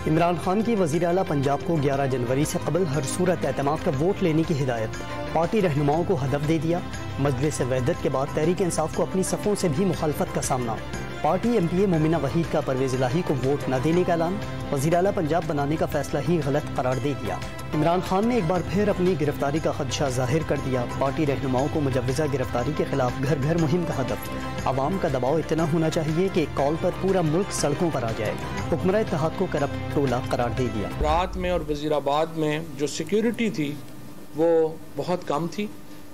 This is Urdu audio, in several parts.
عمران خان کی وزیر اعلیٰ پنجاب کو 11 جنوری سے قبل ہر صورت اعتماد کا ووٹ لینے کی ہدایت، پارٹی رہنماؤں کو ہدف دے دیا۔ مجلس وحدت کے بعد تحریک انصاف کو اپنی صفوں سے بھی مخالفت کا سامنا، پارٹی ایم پی اے مومنہ وحید کا پرویز الہی کو ووٹ نہ دینے کا اعلان، وزیر اعلیٰ پنجاب بنانے کا فیصلہ ہی غلط قرار دے دیا۔ عمران خان نے ایک بار پھر اپنی گرفتاری کا خدشہ ظاہر کر دیا، پارٹی رہنماؤں کو مجوزہ گرفتاری کے خلاف گھر گھر مہم کا ہدف، عوام کا دباؤ اتنا ہونا چاہیے کہ ایک کال پر پورا ملک سڑکوں پر آ جائے، حکمراں اتحاد کو کرپٹ ٹولہ قرار دے دیا۔ رات میں اور وزیر آباد میں جو سیکیورٹی تھی وہ بہت کم تھی،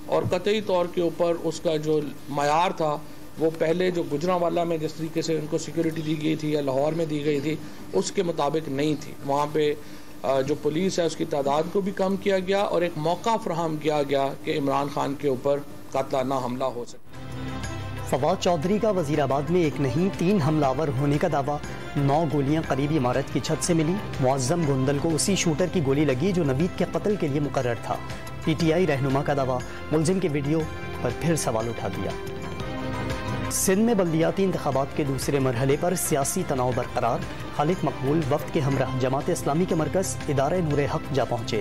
اور قطعی طور کے اوپر اس کا جو معیار تھا وہ پہلے جو گجرانوالہ میں جس طریقے سے ان کو سیکیورٹی دی گئی تھی یا لاہور میں دی گئی تھی اس کے مطابق نہیں تھی۔ وہاں پہ جو پولیس ہے اس کی تعداد کو بھی کم کیا گیا اور ایک موقع فراہم کیا گیا کہ عمران خان کے اوپر قاتلانہ حملہ ہو سکے۔ فواد چودھری کا وزیر آباد میں ایک نہیں 3 حملہ آور ہونے کا دعویٰ، 9 گولیاں قریبی عمارت کی چھت سے ملی، معظم گوندل کو اسی شوٹر کی گولی لگی جو نوید کے قتل کے لیے مقرر تھا۔ پی ٹی آئی رہنما کا دعویٰ، ملزم کے ویڈیو پر پھر سوال اٹھا دیا۔ سندھ میں بلدیاتی انتخابات کے دوسرے مرحلے پر سیاسی تناؤ برقرار، خالد مقبول وفد کے ہمراہ جماعت اسلامی کے مرکز ادارہ نور حق جا پہنچے۔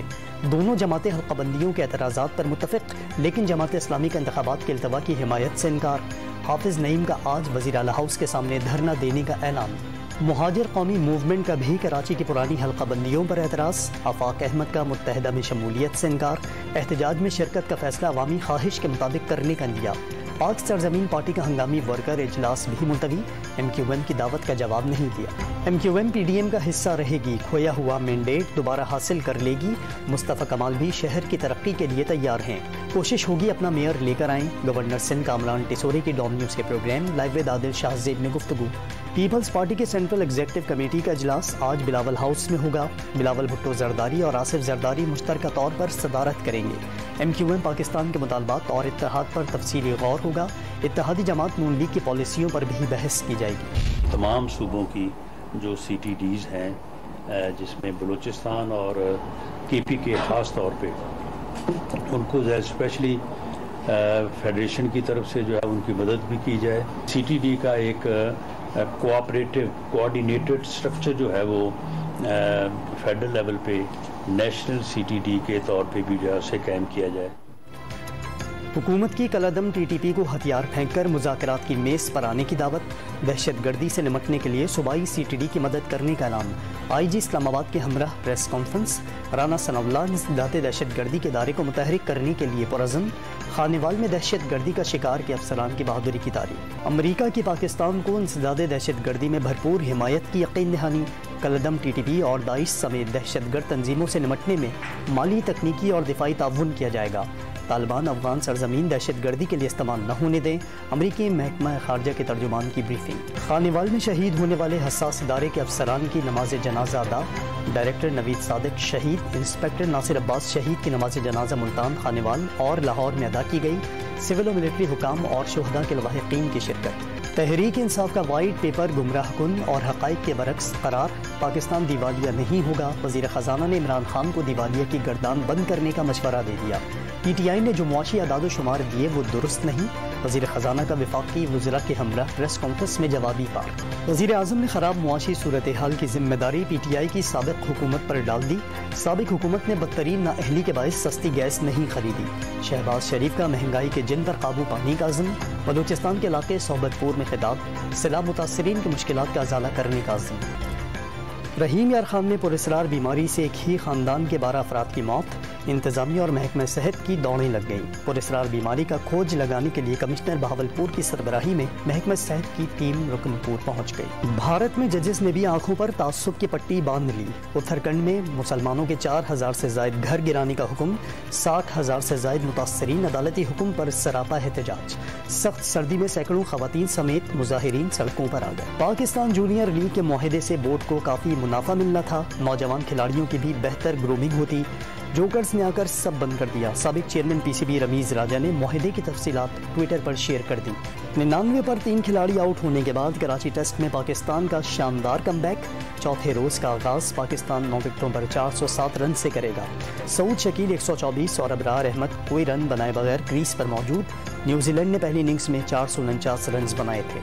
دونوں جماعتیں حلقہ بندیوں کے اعتراضات پر متفق، لیکن جماعت اسلامی کا انتخابات کے التوا کی حمایت سے انکار۔ حافظ نعیم کا آج وزیر اعلیٰ ہاؤس کے سامنے دھرنا دینے کا اعلان۔ مہاجر قومی موومنٹ کا بھی کراچی کی پرانی حلقہ بندیوں پر اعتراض، آفاق احمد کا متحدہ میں شمولیت سے انکار، احتجاج میں شرکت کا فیصلہ عوامی خواہش کے مطابق کرنے کا اندیا۔ پاک سرزمین پارٹی کا ہنگامی ورکر اجلاس بھی ملتوی، ایم کیو ایم کی دعوت کا جواب نہیں دیا۔ M Q M P D M کا حصہ رہے گی، کھویا ہوا مینڈیٹ دوبارہ حاصل کر لے گی، مصطفیٰ کمال بھی شہر کی ترقی کے لیے تیار ہیں، کوشش ہوگی اپنا میئر لے کر آئیں۔ گورنر سندھ کامران ٹیسوری کی ڈوم نیوز کے پروگرام لائیو ود عادل شاہ زیب میں گفتگو۔ پیپلز پارٹی کے سینٹرل ایگزیکٹو کمیٹی کا اجلاس آج بلاول ہاؤس میں ہوگا، بلاول بھٹو زرداری اور آصف زرداری مشترکہ طور پر صدارت کریں گے۔ ایم کیو ایم پاکستان کے مطالبات اور اتحاد پر تفصیلی غور ہوگا، اتحادی جماعت نون لیگ کی پالیسیوں پر بھی بحث کی جائے گی۔ تمام صوبوں کی جو سی ٹی ڈیز ہیں جس میں بلوچستان اور کے پی کے خاص طور پہ ان کو اسپیشلی فیڈریشن کی طرف سے جو ہے ان کی مدد بھی کی جائے۔ سی ٹی ڈی کا ایک کوآپریٹو کوآرڈینیٹڈ اسٹرکچر جو ہے وہ فیڈرل لیول پہ نیشنل سی ٹی ڈی کے طور پہ بھی جو ہے اسے قائم کیا جائے۔ حکومت کی کالعدم ٹی ٹی پی کو ہتھیار پھینک کر مذاکرات کی میز پر آنے کی دعوت، دہشت گردی سے نمٹنے کے لیے صوبائی سی ٹی ڈی کی مدد کرنے کا اعلان، آئی جی اسلام آباد کے ہمراہ پریس کانفرنس، رانا ثناء اللہ انسداد دہشت گردی کے ادارے کو متحرک کرنے کے لیے پرعزم، خانیوال میں دہشت گردی کا شکار کے افسران کی بہادری کی تعریف، امریکہ کی پاکستان کو انسداد دہشت گردی میں بھرپور حمایت کی یقین دہانی، کالعدم ٹی ٹی پی اور داعش سمیت دہشت گرد تنظیموں سے نمٹنے میں مالی، تکنیکی اور دفاعی تعاون کیا جائے گا، طالبان افغان سرزمین دہشت گردی کے لیے استعمال نہ ہونے دیں، امریکی محکمہ خارجہ کے ترجمان کی بریفنگ۔ خانیوال میں شہید ہونے والے حساس ادارے کے افسران کی نماز جنازہ ادا، ڈائریکٹر نوید صادق شہید، انسپیکٹر ناصر عباس شہید کی نماز جنازہ ملتان، خانیوال اور لاہور میں ادا کی گئی، سول و ملٹری حکام اور شہداء کے لواحقین کی شرکت۔ تحریک انصاف کا وائٹ پیپر گمراہ کن اور حقائق کے برعکس قرار، پاکستان دیوالیہ نہیں ہوگا، وزیر خزانہ نے عمران خان کو دیوالیہ کی گردان بند کرنے کا مشورہ دے دیا۔ پی ٹی آئی نے جو معاشی اعداد و شمار دیے وہ درست نہیں، وزیر خزانہ کا وفاقی وزراء کے ہمراہ پریس کانفرنس میں جوابی پار۔ وزیر اعظم نے خراب معاشی صورتحال کی ذمہ داری پی ٹی آئی کی سابق حکومت پر ڈال دی، سابق حکومت نے بدترین نااہلی کے باعث سستی گیس نہیں خریدی، شہباز شریف کا مہنگائی کے جن پر قابو پانے کا عزم، بلوچستان کے علاقے صحبت پور میں خطاب، سیلاب متاثرین کی مشکلات کا ازالہ کرنے کا عزم۔ رحیم یار خان میں پراسرار بیماری سے ایک ہی خاندان کے 12 افراد کی موت، انتظامیہ اور محکمہ صحت کی دوڑیں لگ گئیں، پراسرار بیماری کا کھوج لگانے کے لیے کمشنر بہاولپور کی سربراہی میں محکمہ صحت کی ٹیم رکن پور پہنچ گئی۔ بھارت میں ججز نے بھی آنکھوں پر تعصب کی پٹی باندھ لی، اتراکھنڈ میں مسلمانوں کے 4000 سے زائد گھر گرانے کا حکم، 60,000 سے زائد متاثرین عدالتی حکم پر سراپا احتجاج، سخت سردی میں سینکڑوں خواتین سمیت مظاہرین سڑکوں پر آ گئے۔ پاکستان جونیئر لیگ کے معاہدے سے بورڈ کو کافی منافع ملنا تھا، نوجوان کھلاڑیوں کی بھی بہتر گرومنگ ہوتی، جوکرز نے آ کر سب بند کر دیا، سابق chairman P C B Rameez Raja نے معاہدے کی تفصیلات ٹویٹر پر شیئر کر دی۔ 99 پر 3 کھلاڑی آؤٹ ہونے کے بعد کراچی ٹیسٹ میں پاکستان کا شاندار کم بیک، چوتھے روز کا آغاز پاکستان 9 وکٹوں پر 407 رن سے کرے گا، سعود شکیل 124 اور ابرار احمد کوئی رن بنائے بغیر کریز پر موجود، نیوزی لینڈ نے پہلی اننگز میں 449 رنز بنائے تھے۔